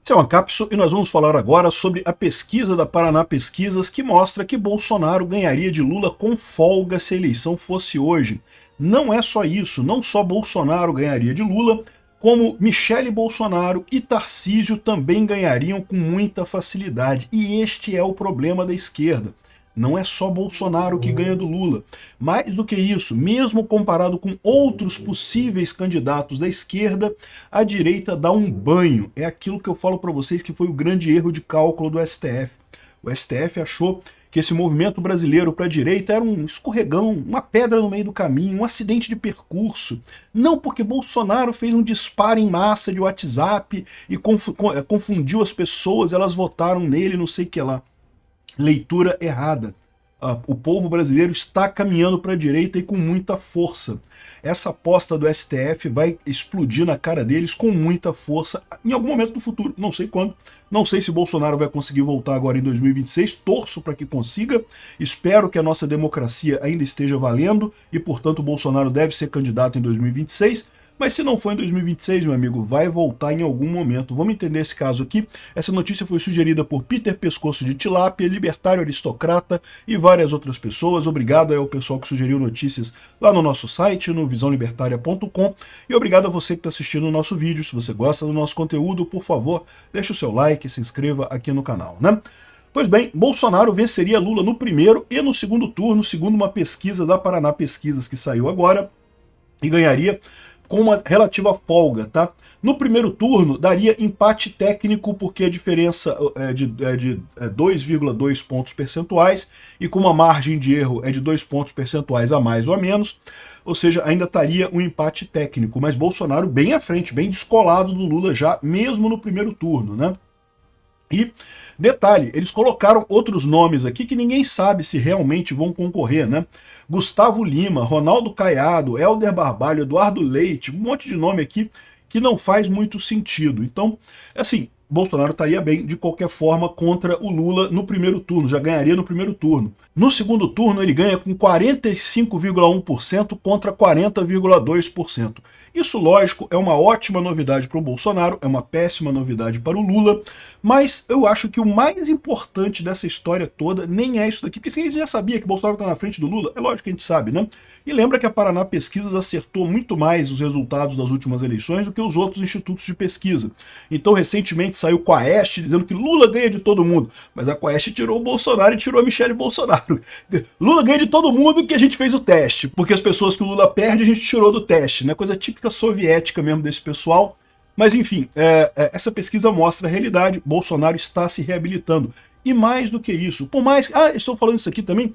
Esse é o Ancapso e nós vamos falar agora sobre a pesquisa da Paraná Pesquisas que mostra que Bolsonaro ganharia de Lula com folga se a eleição fosse hoje. Não é só isso, não só Bolsonaro ganharia de Lula, como Michele Bolsonaro e Tarcísio também ganhariam com muita facilidade. E este é o problema da esquerda. Não é só Bolsonaro que ganha do Lula. Mais do que isso, mesmo comparado com outros possíveis candidatos da esquerda, a direita dá um banho. É aquilo que eu falo para vocês que foi o grande erro de cálculo do STF. O STF achou que esse movimento brasileiro para a direita era um escorregão, uma pedra no meio do caminho, um acidente de percurso. Não porque Bolsonaro fez um disparo em massa de WhatsApp e confundiu as pessoas, elas votaram nele, não sei o que lá. Leitura errada. O povo brasileiro está caminhando para a direita e com muita força. Essa aposta do STF vai explodir na cara deles com muita força em algum momento do futuro. Não sei quando. Não sei se Bolsonaro vai conseguir voltar agora em 2026. Torço para que consiga. Espero que a nossa democracia ainda esteja valendo e, portanto, Bolsonaro deve ser candidato em 2026. Mas se não for em 2026, meu amigo, vai voltar em algum momento. Vamos entender esse caso aqui. Essa notícia foi sugerida por Peter Pescoço de Tilápia, libertário aristocrata e várias outras pessoas. Obrigado ao pessoal que sugeriu notícias lá no nosso site, no visãolibertaria.com. E obrigado a você que está assistindo o nosso vídeo. Se você gosta do nosso conteúdo, por favor, deixe o seu like e se inscreva aqui no canal, né? Pois bem, Bolsonaro venceria Lula no primeiro e no segundo turno, segundo uma pesquisa da Paraná Pesquisas que saiu agora, e ganharia com uma relativa folga, tá? No primeiro turno, daria empate técnico, porque a diferença é de 2,2 pontos percentuais, e com uma margem de erro é de 2 pontos percentuais a mais ou a menos, ou seja, ainda estaria um empate técnico, mas Bolsonaro bem à frente, bem descolado do Lula já, mesmo no primeiro turno, né? E, detalhe, eles colocaram outros nomes aqui que ninguém sabe se realmente vão concorrer, né? Gustavo Lima, Ronaldo Caiado, Helder Barbalho, Eduardo Leite, um monte de nome aqui que não faz muito sentido. Então, assim, Bolsonaro estaria bem, de qualquer forma, contra o Lula no primeiro turno, já ganharia no primeiro turno. No segundo turno, ele ganha com 45,1% contra 40,2%. Isso, lógico, é uma ótima novidade para o Bolsonaro, é uma péssima novidade para o Lula, mas eu acho que o mais importante dessa história toda nem é isso daqui, porque a gente já sabia que o Bolsonaro está na frente do Lula, é lógico que a gente sabe, né? E lembra que a Paraná Pesquisas acertou muito mais os resultados das últimas eleições do que os outros institutos de pesquisa. Então, recentemente saiu Quaest dizendo que Lula ganha de todo mundo, mas a Quaest tirou o Bolsonaro e tirou a Michele Bolsonaro. Lula ganha de todo mundo que a gente fez o teste, porque as pessoas que o Lula perde a gente tirou do teste, né? Coisa típica soviética mesmo desse pessoal. Mas enfim, essa pesquisa mostra a realidade, Bolsonaro está se reabilitando. E mais do que isso, por mais... estou falando isso aqui também,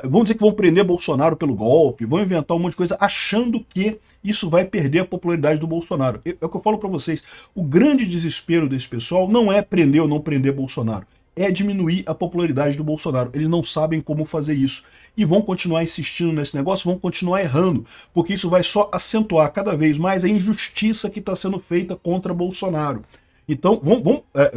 vão dizer que vão prender Bolsonaro pelo golpe, vão inventar um monte de coisa, achando que isso vai perder a popularidade do Bolsonaro. É o que eu falo para vocês, o grande desespero desse pessoal não é prender ou não prender Bolsonaro, é diminuir a popularidade do Bolsonaro. Eles não sabem como fazer isso. E vão continuar insistindo nesse negócio, vão continuar errando, porque isso vai só acentuar cada vez mais a injustiça que está sendo feita contra Bolsonaro. Então,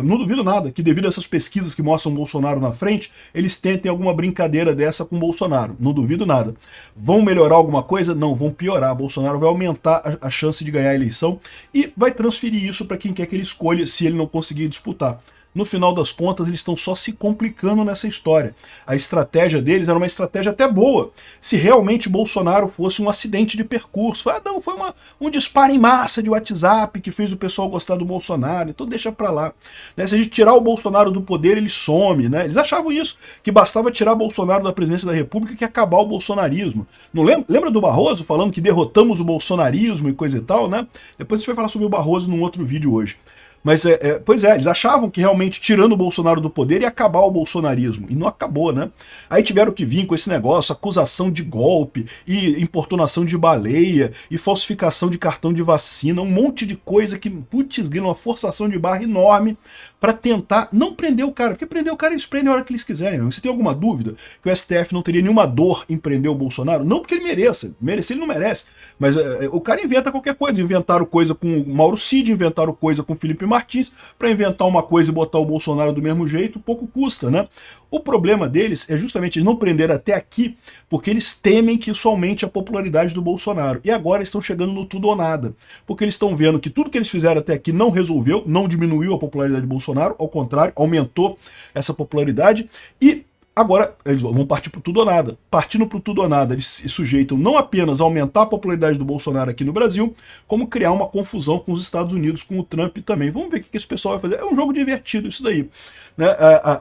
não duvido nada que devido a essas pesquisas que mostram Bolsonaro na frente, eles tentem alguma brincadeira dessa com Bolsonaro. Não duvido nada. Vão melhorar alguma coisa? Não, vão piorar. Bolsonaro vai aumentar a chance de ganhar a eleição e vai transferir isso para quem quer que ele escolha se ele não conseguir disputar. No final das contas, eles estão só se complicando nessa história. A estratégia deles era uma estratégia até boa. Se realmente Bolsonaro fosse um acidente de percurso. Não, foi um disparo em massa de WhatsApp que fez o pessoal gostar do Bolsonaro, então deixa pra lá. Né? Se a gente tirar o Bolsonaro do poder, ele some. Né? Eles achavam isso, que bastava tirar Bolsonaro da presidência da República que ia acabar o bolsonarismo. Não lembra do Barroso falando que derrotamos o bolsonarismo e coisa e tal, né? Depois a gente vai falar sobre o Barroso num outro vídeo hoje. Mas, pois é, eles achavam que realmente tirando o Bolsonaro do poder ia acabar o bolsonarismo. E não acabou, né? Aí tiveram que vir com esse negócio, acusação de golpe, e importunação de baleia, e falsificação de cartão de vacina, um monte de coisa que, putz, uma forçação de barra enorme para tentar não prender o cara. Porque prender o cara eles prendem a hora que eles quiserem. Você tem alguma dúvida que o STF não teria nenhuma dor em prender o Bolsonaro? Não porque ele mereça. Merecer ele não merece. Mas o cara inventa qualquer coisa. Inventaram coisa com o Mauro Cid, inventaram coisa com o Felipe Martins para inventar uma coisa e botar o Bolsonaro do mesmo jeito, pouco custa, né? O problema deles é justamente eles não prenderam até aqui porque eles temem que isso aumente a popularidade do Bolsonaro. E agora estão chegando no tudo ou nada. Porque eles estão vendo que tudo que eles fizeram até aqui não resolveu, não diminuiu a popularidade do Bolsonaro, ao contrário, aumentou essa popularidade e agora eles vão partir para tudo ou nada. Partindo para tudo ou nada, eles se sujeitam não apenas a aumentar a popularidade do Bolsonaro aqui no Brasil, como criar uma confusão com os Estados Unidos, com o Trump também. Vamos ver o que esse pessoal vai fazer. É um jogo divertido isso daí, né?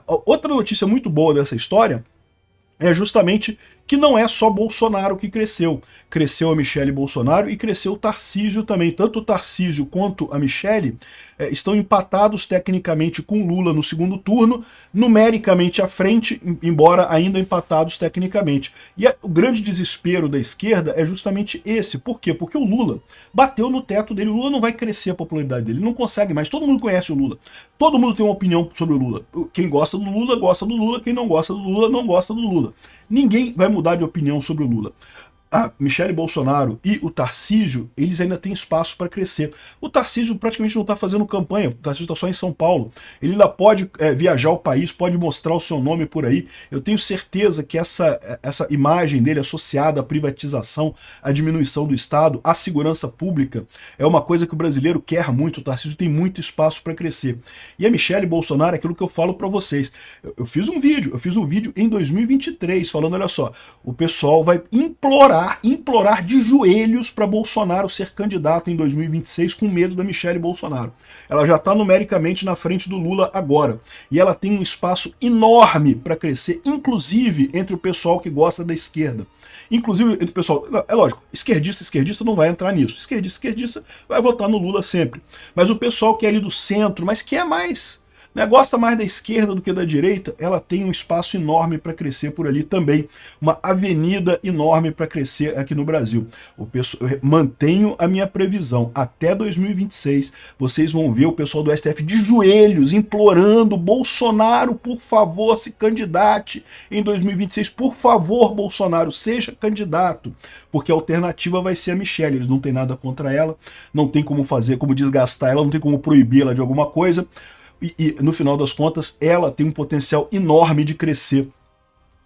Outra notícia muito boa dessa história é justamente que não é só Bolsonaro que cresceu. Cresceu a Michele Bolsonaro e cresceu o Tarcísio também. Tanto o Tarcísio quanto a Michele estão empatados tecnicamente com Lula no segundo turno, numericamente à frente, embora ainda empatados tecnicamente. E o grande desespero da esquerda é justamente esse. Por quê? Porque o Lula bateu no teto dele. O Lula não vai crescer a popularidade dele, ele não consegue mais. Todo mundo conhece o Lula. Todo mundo tem uma opinião sobre o Lula. Quem gosta do Lula, gosta do Lula. Quem não gosta do Lula, não gosta do Lula. Ninguém vai mudar de opinião sobre o Lula. A Michele Bolsonaro e o Tarcísio, eles ainda têm espaço para crescer. O Tarcísio praticamente não está fazendo campanha, o Tarcísio está só em São Paulo. Ele ainda pode viajar o país, pode mostrar o seu nome por aí. Eu tenho certeza que essa imagem dele associada à privatização, à diminuição do Estado, à segurança pública, é uma coisa que o brasileiro quer muito. O Tarcísio tem muito espaço para crescer. E a Michele Bolsonaro é aquilo que eu falo para vocês. Eu fiz um vídeo em 2023 falando, olha só, o pessoal vai implorar de joelhos para Bolsonaro ser candidato em 2026 com medo da Michele Bolsonaro. Ela já está numericamente na frente do Lula agora. E ela tem um espaço enorme para crescer, inclusive entre o pessoal que gosta da esquerda. Inclusive entre o pessoal... É lógico, esquerdista não vai entrar nisso. Esquerdista vai votar no Lula sempre. Mas o pessoal que é ali do centro, mas que é mais... gosta mais da esquerda do que da direita, ela tem um espaço enorme para crescer por ali também. Uma avenida enorme para crescer aqui no Brasil. Eu mantenho a minha previsão. Até 2026, vocês vão ver o pessoal do STF de joelhos, implorando: Bolsonaro, por favor, se candidate em 2026. Por favor, Bolsonaro, seja candidato. Porque a alternativa vai ser a Michele. Eles não têm nada contra ela, não tem como fazer, como desgastar ela, não tem como proibir-la de alguma coisa. E, no final das contas, ela tem um potencial enorme de crescer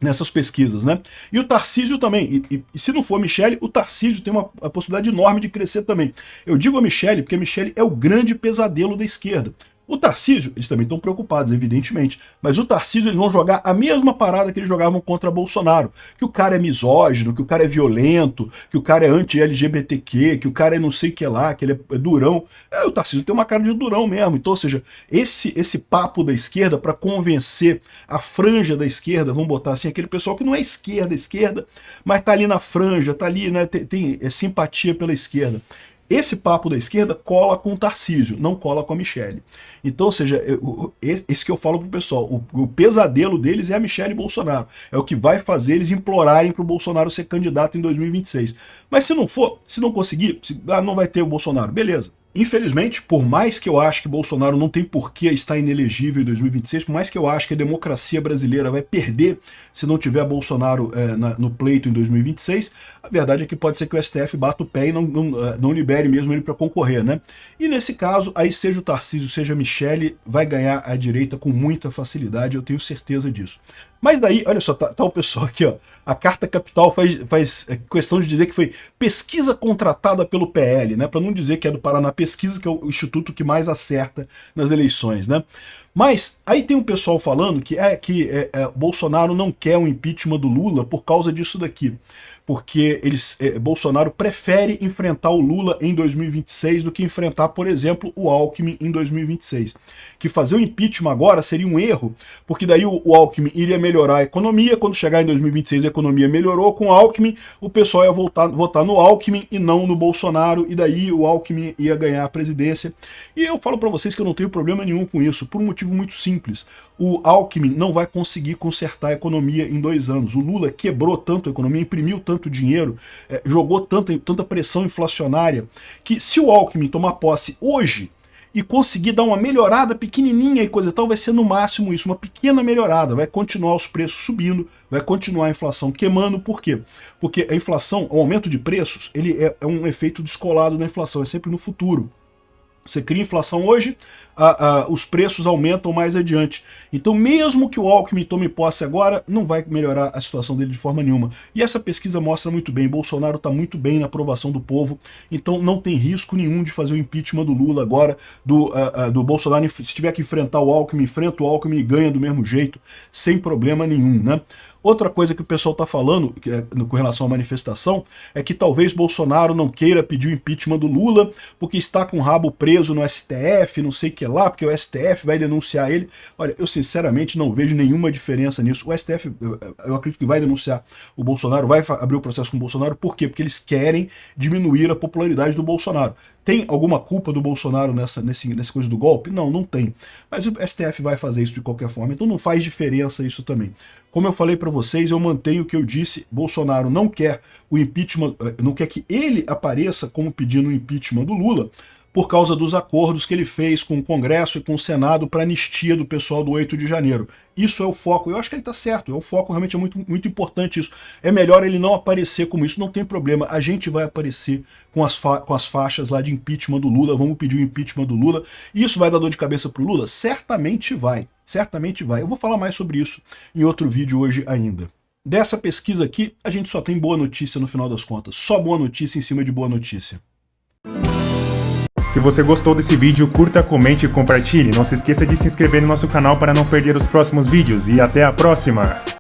nessas pesquisas, né? E o Tarcísio também, e se não for a Michele, o Tarcísio tem uma possibilidade enorme de crescer também. Eu digo a Michele porque a Michele é o grande pesadelo da esquerda. O Tarcísio, eles também estão preocupados, evidentemente, mas o Tarcísio, eles vão jogar a mesma parada que eles jogavam contra Bolsonaro, que o cara é misógino, que o cara é violento, que o cara é anti-LGBTQ, que o cara é não sei o que lá, que ele é durão. O Tarcísio tem uma cara de durão mesmo. Então, ou seja, esse papo da esquerda para convencer a franja da esquerda, vamos botar assim, aquele pessoal que não é esquerda, mas tá ali na franja, tá ali, né, tem simpatia pela esquerda. Esse papo da esquerda cola com o Tarcísio, não cola com a Michele. Então, ou seja, esse que eu falo pro pessoal, o pesadelo deles é a Michele Bolsonaro. É o que vai fazer eles implorarem pro Bolsonaro ser candidato em 2026. Mas se não for, se não conseguir, não vai ter o Bolsonaro, beleza. Infelizmente, por mais que eu ache que Bolsonaro não tem por que estar inelegível em 2026, por mais que eu ache que a democracia brasileira vai perder se não tiver Bolsonaro no pleito em 2026, a verdade é que pode ser que o STF bata o pé e não libere mesmo ele para concorrer, né? E nesse caso, aí seja o Tarcísio, seja a Michele, vai ganhar a direita com muita facilidade, eu tenho certeza disso. Mas daí, olha só, tá o pessoal aqui, ó. A Carta Capital faz questão de dizer que foi pesquisa contratada pelo PL, né? Para não dizer que é do Paraná Pesquisa, que é o instituto que mais acerta nas eleições, né? Mas aí tem um pessoal falando que Bolsonaro não quer um impeachment do Lula por causa disso daqui. Porque Bolsonaro prefere enfrentar o Lula em 2026 do que enfrentar, por exemplo, o Alckmin em 2026. Que fazer o impeachment agora seria um erro, porque daí o Alckmin iria melhorar a economia, quando chegar em 2026 a economia melhorou com o Alckmin, o pessoal ia votar no Alckmin e não no Bolsonaro, e daí o Alckmin ia ganhar a presidência. E eu falo para vocês que eu não tenho problema nenhum com isso, por um motivo muito simples. O Alckmin não vai conseguir consertar a economia em 2 anos. O Lula quebrou tanto a economia, imprimiu tanto dinheiro, jogou tanta pressão inflacionária, que se o Alckmin tomar posse hoje e conseguir dar uma melhorada pequenininha e coisa e tal, vai ser no máximo isso, uma pequena melhorada, vai continuar os preços subindo, vai continuar a inflação queimando. Por quê? Porque a inflação, o aumento de preços, ele é um efeito descolado da inflação, é sempre no futuro. Você cria inflação hoje, os preços aumentam mais adiante. Então, mesmo que o Alckmin tome posse agora, não vai melhorar a situação dele de forma nenhuma. E essa pesquisa mostra muito bem, Bolsonaro está muito bem na aprovação do povo, então não tem risco nenhum de fazer o impeachment do Lula agora, do Bolsonaro. Se tiver que enfrentar o Alckmin, enfrenta o Alckmin e ganha do mesmo jeito, sem problema nenhum, né? Outra coisa que o pessoal está falando com relação à manifestação é que talvez Bolsonaro não queira pedir o impeachment do Lula porque está com o rabo preso no STF, não sei o que lá, porque o STF vai denunciar ele. Olha, eu sinceramente não vejo nenhuma diferença nisso. O STF, eu acredito que vai denunciar o Bolsonaro, vai abrir o processo com o Bolsonaro. Por quê? Porque eles querem diminuir a popularidade do Bolsonaro. Tem alguma culpa do Bolsonaro nessa coisa do golpe? Não, não tem. Mas o STF vai fazer isso de qualquer forma, então não faz diferença isso também. Como eu falei para vocês, eu mantenho o que eu disse, Bolsonaro não quer o impeachment, não quer que ele apareça como pedindo o impeachment do Lula, por causa dos acordos que ele fez com o Congresso e com o Senado para anistia do pessoal do 8 de janeiro. Isso é o foco. Eu acho que ele está certo. É o foco, realmente é muito importante isso. É melhor ele não aparecer como isso, não tem problema. A gente vai aparecer com as faixas lá de impeachment do Lula, vamos pedir o impeachment do Lula. Isso vai dar dor de cabeça para o Lula? Certamente vai. Certamente vai. Eu vou falar mais sobre isso em outro vídeo hoje ainda. Dessa pesquisa aqui, a gente só tem boa notícia no final das contas. Só boa notícia em cima de boa notícia. Se você gostou desse vídeo, curta, comente e compartilhe. Não se esqueça de se inscrever no nosso canal para não perder os próximos vídeos. E até a próxima!